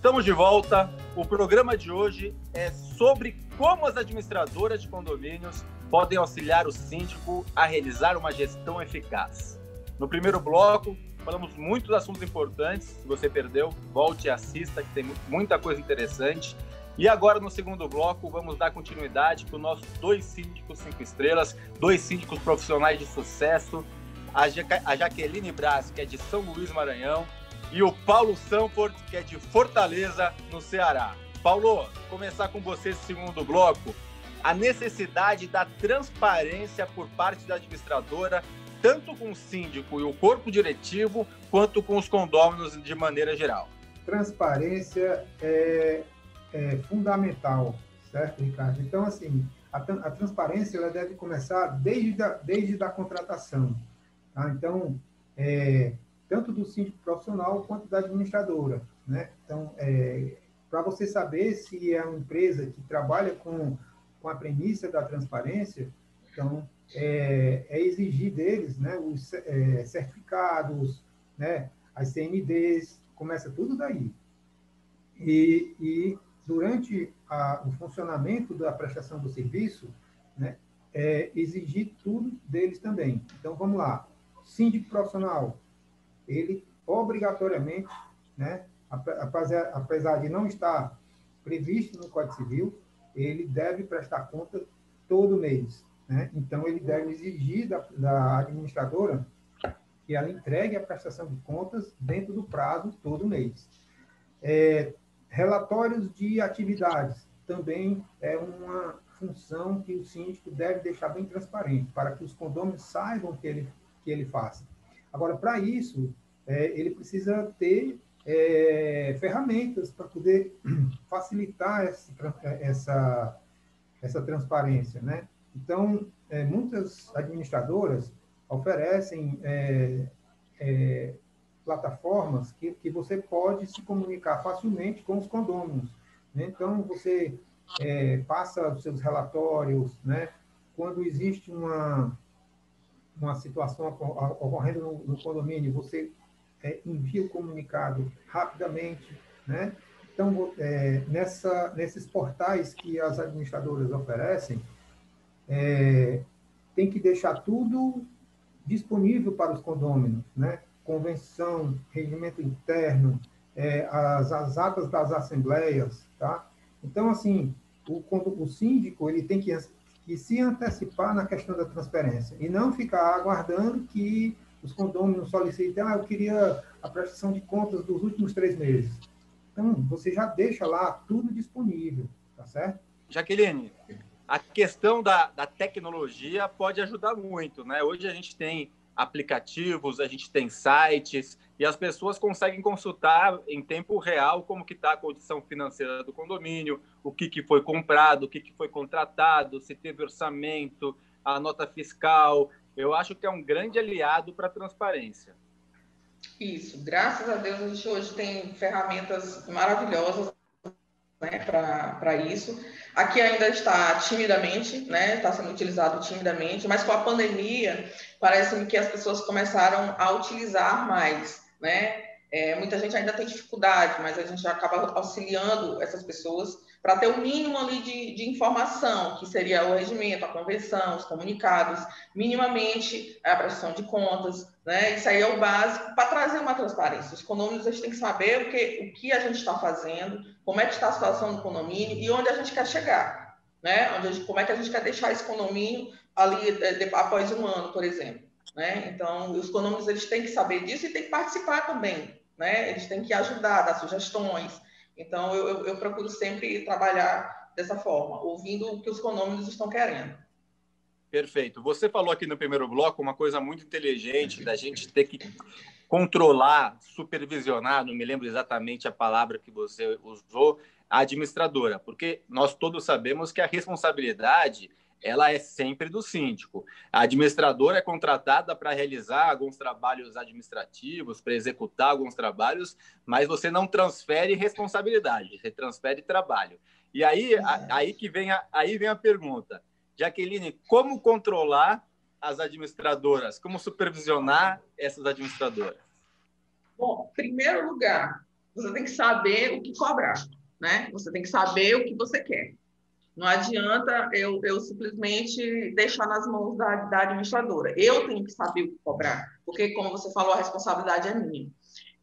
Estamos de volta. O programa de hoje é sobre como as administradoras de condomínios podem auxiliar o síndico a realizar uma gestão eficaz. No primeiro bloco, falamos muitos assuntos importantes. Se você perdeu, volte e assista, que tem muita coisa interessante. E agora, no segundo bloco, vamos dar continuidade para os nossos 2 síndicos 5 estrelas, 2 síndicos profissionais de sucesso, a Jaqueline Braz, que é de São Luís, Maranhão, e o Paulo Sanford, que é de Fortaleza, no Ceará. Paulo, começar com você esse segundo bloco. A necessidade da transparência por parte da administradora, tanto com o síndico e o corpo diretivo, quanto com os condôminos de maneira geral. Transparência é fundamental, certo, Ricardo? Então, assim, a transparência ela deve começar desde a contratação. Tá? Então, tanto do síndico profissional quanto da administradora, né? Então, para você saber se é uma empresa que trabalha com a premissa da transparência, então, exigir deles, né, os certificados, né, as CNDs, começa tudo daí. E durante o funcionamento da prestação do serviço, né, exigir tudo deles também. Então, vamos lá. Síndico profissional, ele obrigatoriamente, né, apesar de não estar previsto no Código Civil, ele deve prestar conta todo mês, né? Então, ele deve exigir da administradora que ela entregue a prestação de contas dentro do prazo todo mês. Relatórios de atividades também é uma função que o síndico deve deixar bem transparente, para que os condôminos saibam que ele faça. Agora, para isso, ele precisa ter ferramentas para poder facilitar essa transparência, né? Então, muitas administradoras oferecem plataformas que você pode se comunicar facilmente com os condôminos, né? Então, você passa os seus relatórios, né? Quando existe uma situação ocorrendo no condomínio, você envia o comunicado rapidamente, né? Então, nesses portais que as administradoras oferecem, tem que deixar tudo disponível para os condôminos, né? Convenção, regimento interno, as atas das assembleias, tá? Então, assim, o síndico ele tem que se antecipar na questão da transparência e não ficar aguardando que os condôminos solicitem, eu queria a prestação de contas dos últimos 3 meses. Então, você já deixa lá tudo disponível, tá certo? Jaqueline, a questão da tecnologia pode ajudar muito, né? Hoje a gente tem aplicativos, a gente tem sites e as pessoas conseguem consultar em tempo real como que está a condição financeira do condomínio, o que foi comprado, o que foi contratado, se teve orçamento, a nota fiscal. Eu acho que é um grande aliado para a transparência. Isso, graças a Deus a gente hoje tem ferramentas maravilhosas, né, para isso. Aqui ainda está timidamente, né, está sendo utilizado timidamente, mas com a pandemia parece que as pessoas começaram a utilizar mais, né? Muita gente ainda tem dificuldade, mas a gente acaba auxiliando essas pessoas para ter o mínimo ali de informação, que seria o regimento, a convenção, os comunicados, minimamente a prestação de contas, né? Isso aí é o básico para trazer uma transparência. Os condôminos eles têm que saber o que a gente está fazendo, como é que está a situação do condomínio e onde a gente quer chegar, né? Como é que a gente quer deixar esse condomínio ali após 1 ano, por exemplo, né? Então, os condôminos eles têm que saber disso e têm que participar também, né? Eles têm que ajudar, dar sugestões. Então, eu procuro sempre trabalhar dessa forma, ouvindo o que os condôminos estão querendo. Perfeito. Você falou aqui no primeiro bloco uma coisa muito inteligente da gente ter que controlar, supervisionar, não me lembro exatamente a palavra que você usou, a administradora, porque nós todos sabemos que a responsabilidade ela é sempre do síndico. A administradora é contratada para realizar alguns trabalhos administrativos, para executar alguns trabalhos, mas você não transfere responsabilidade, você transfere trabalho. E aí vem a pergunta. Jaqueline, como controlar as administradoras? Como supervisionar essas administradoras? Bom, em primeiro lugar, Você tem que saber o que cobrar, né? Você tem que saber o que você quer. Não adianta eu simplesmente deixar nas mãos da administradora. Eu tenho que saber o que cobrar, porque, como você falou, a responsabilidade é minha.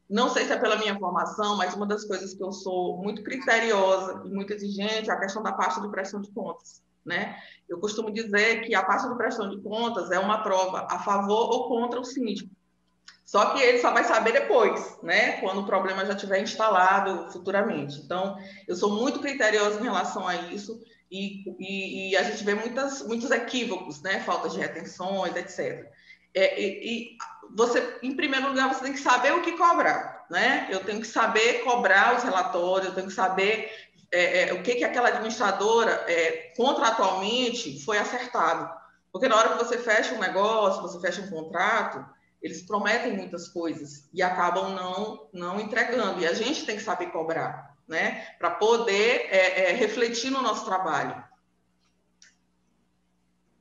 Não sei se é pela minha formação, mas uma das coisas que eu sou muito criteriosa e muito exigente é a questão da parte de prestação de contas, né? Eu costumo dizer que a parte de prestação de contas é uma prova a favor ou contra o síndico. Só que ele só vai saber depois, né? Quando o problema já estiver instalado futuramente. Então, eu sou muito criteriosa em relação a isso e a gente vê muitos equívocos, né? Falta de retenções, etc. Você, em primeiro lugar, você tem que saber o que cobrar, né? Eu tenho que saber cobrar os relatórios, eu tenho que saber o que aquela administradora contratualmente foi acertado. Porque na hora que você fecha um negócio, você fecha um contrato, eles prometem muitas coisas e acabam não entregando. E a gente tem que saber cobrar, né? Para poder refletir no nosso trabalho.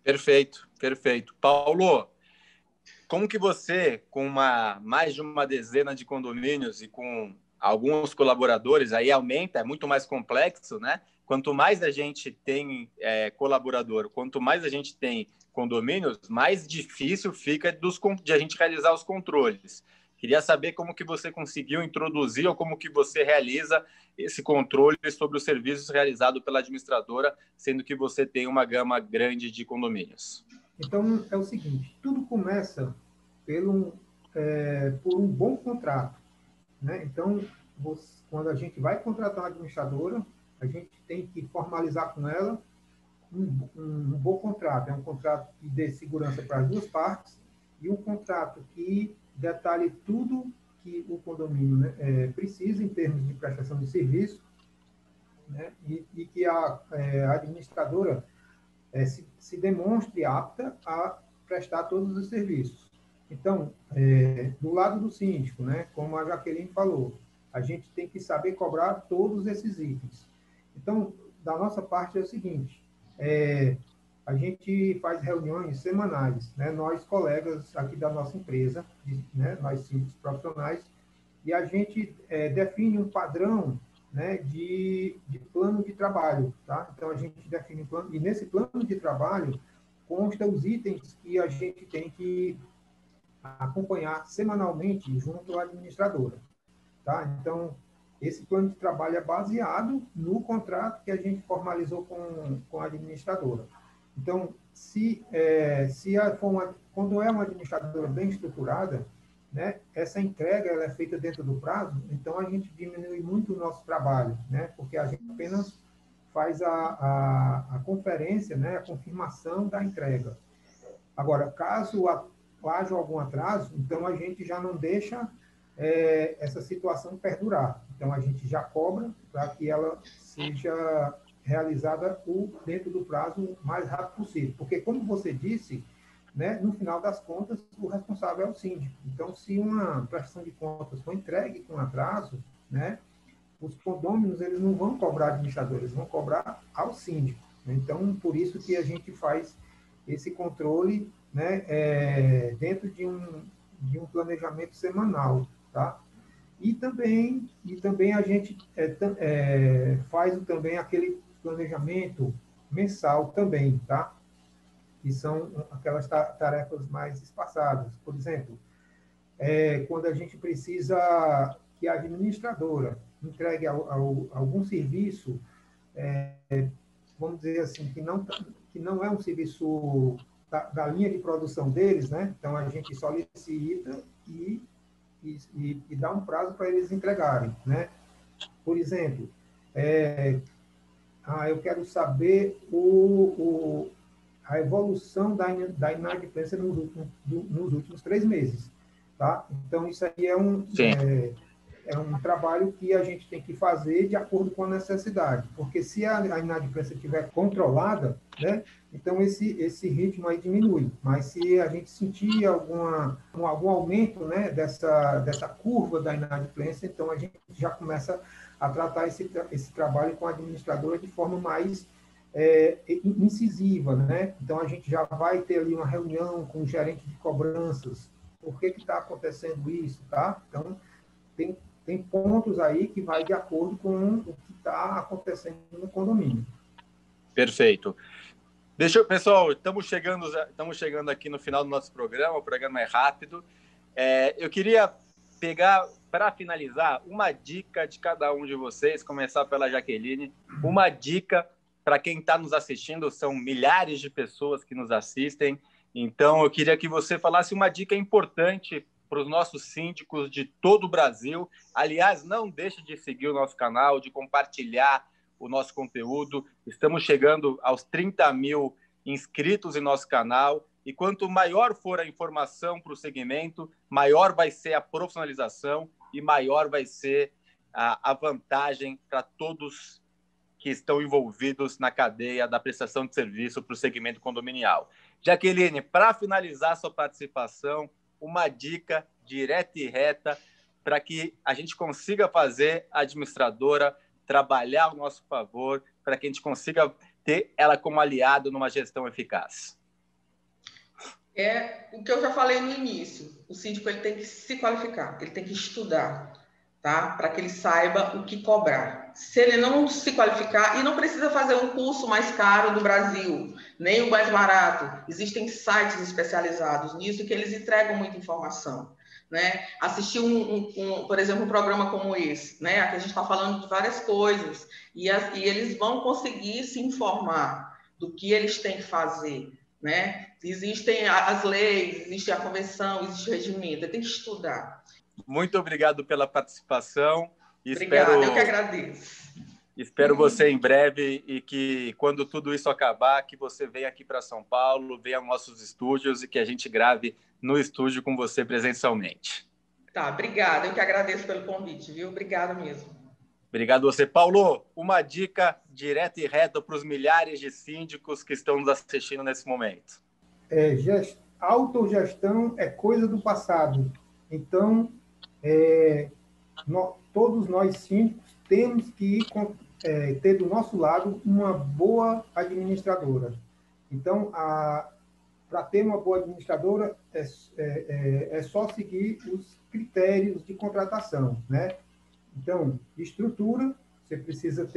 Perfeito, perfeito. Paulo, como que você, com mais de uma dezena de condomínios e com alguns colaboradores, aí aumenta, é muito mais complexo, né? Quanto mais a gente tem colaborador, quanto mais a gente tem condomínios, mais difícil fica de a gente realizar os controles. Queria saber como que você conseguiu introduzir ou como que você realiza esse controle sobre os serviços realizados pela administradora, sendo que você tem uma gama grande de condomínios. Então, é o seguinte, tudo começa por um bom contrato, né? Então, quando a gente vai contratar uma administradora, a gente tem que formalizar com ela um bom contrato. É um contrato que dê segurança para as duas partes e um contrato que detalhe tudo que o condomínio, né, precisa em termos de prestação de serviço, né, e que a administradora se demonstre apta a prestar todos os serviços. Então, do lado do síndico, né, como a Jaqueline falou, a gente tem que saber cobrar todos esses itens. Então, da nossa parte é o seguinte, a gente faz reuniões semanais, né, nós colegas aqui da nossa empresa, né, nós síndicos profissionais, e a gente define um padrão, né, de plano de trabalho, tá? Então, a gente define um plano, e nesse plano de trabalho consta os itens que a gente tem que acompanhar semanalmente junto à administradora, tá? Então, esse plano de trabalho é baseado no contrato que a gente formalizou com a administradora. Então, quando é uma administradora bem estruturada, né, essa entrega ela é feita dentro do prazo, então a gente diminui muito o nosso trabalho, né, porque a gente apenas faz a conferência, né, a confirmação da entrega. Agora, caso haja algum atraso, então a gente já não deixa essa situação perdurar. Então, a gente já cobra para que ela seja realizada dentro do prazo mais rápido possível. Porque, como você disse, né, no final das contas, o responsável é o síndico. Então, se uma prestação de contas for entregue com atraso, né, os condôminos eles não vão cobrar administrador, eles vão cobrar ao síndico. Então, por isso que a gente faz esse controle, né, dentro de um planejamento semanal, tá? E também a gente faz também aquele planejamento mensal também, tá? Que são aquelas tarefas mais espaçadas. Por exemplo, quando a gente precisa que a administradora entregue algum serviço, vamos dizer assim, que não é um serviço da linha de produção deles, né? Então, a gente solicita e dá um prazo para eles entregarem, né? Por exemplo, eu quero saber a evolução da inadimplência nos últimos 3 meses, tá? Então, isso aí é um trabalho que a gente tem que fazer de acordo com a necessidade, porque se a inadimplência estiver controlada, né, então esse ritmo aí diminui, mas se a gente sentir algum aumento, né, dessa curva da inadimplência, então a gente já começa a tratar esse trabalho com a administradora de forma mais incisiva, né? Então a gente já vai ter ali uma reunião com o gerente de cobranças, por que está acontecendo isso, tá? Então tem pontos aí que vai de acordo com o que está acontecendo no condomínio. Perfeito. Pessoal, estamos chegando aqui no final do nosso programa, o programa é rápido. Eu queria pegar, para finalizar, uma dica de cada um de vocês, começar pela Jaqueline, uma dica para quem está nos assistindo, são milhares de pessoas que nos assistem, então eu queria que você falasse uma dica importante para os nossos síndicos de todo o Brasil. Aliás, não deixe de seguir o nosso canal, de compartilhar o nosso conteúdo. Estamos chegando aos 30 mil inscritos em nosso canal, e quanto maior for a informação para o segmento, maior vai ser a profissionalização e maior vai ser a vantagem para todos que estão envolvidos na cadeia da prestação de serviço para o segmento condominial. Jaqueline, para finalizar sua participação, uma dica direta e reta para que a gente consiga fazer a administradora trabalhar ao nosso favor, para que a gente consiga ter ela como aliado numa gestão eficaz. É o que eu já falei no início. O síndico ele tem que se qualificar, ele tem que estudar, tá? Para que ele saiba o que cobrar. Se ele não se qualificar, e não precisa fazer um curso mais caro do Brasil, nem o mais barato. Existem sites especializados nisso que eles entregam muita informação, né? Assistir por exemplo, um programa como esse, né? Aqui a gente está falando de várias coisas e eles vão conseguir se informar do que eles têm que fazer, né? Existem as leis, existe a convenção, existe o regimento, tem que estudar. Muito obrigado pela participação. Obrigada, eu que agradeço. Espero você em breve e que, quando tudo isso acabar, que você venha aqui para São Paulo, venha aos nossos estúdios e que a gente grave no estúdio com você presencialmente. Tá, obrigada. Eu que agradeço pelo convite, viu? Obrigada mesmo. Obrigado a você. Paulo, uma dica direta e reta para os milhares de síndicos que estão nos assistindo nesse momento. Autogestão é coisa do passado. Então, todos nós síndicos temos que ter do nosso lado uma boa administradora. Então, para ter uma boa administradora, é só seguir os critérios de contratação, né? Então, estrutura, você precisa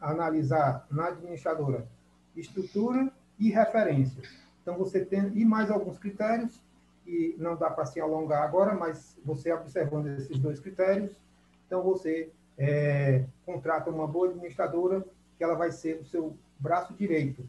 analisar na administradora estrutura e referências. Então, você tem e mais alguns critérios, que não dá para se alongar agora, mas você observando esses 2 critérios, então você contrata uma boa administradora, que ela vai ser o seu braço direito.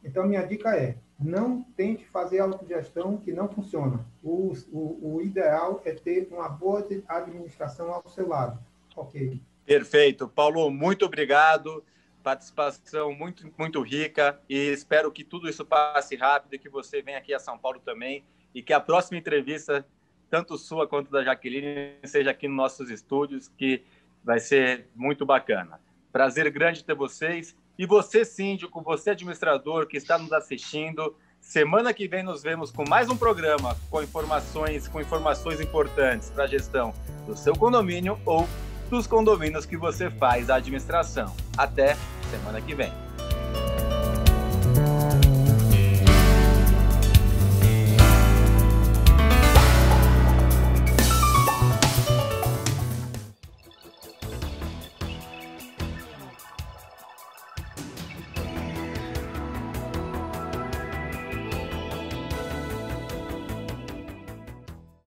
Então, minha dica não tente fazer autogestão que não funciona. O ideal é ter uma boa administração ao seu lado. Ok. Perfeito. Paulo, muito obrigado. Participação muito, muito rica e espero que tudo isso passe rápido e que você venha aqui a São Paulo também e que a próxima entrevista, tanto sua quanto da Jaqueline, seja aqui nos nossos estúdios, que vai ser muito bacana. Prazer grande ter vocês. E você, síndico, você, administrador, que está nos assistindo, semana que vem nos vemos com mais um programa com informações importantes para a gestão do seu condomínio ou dos condomínios que você faz a administração. Até semana que vem.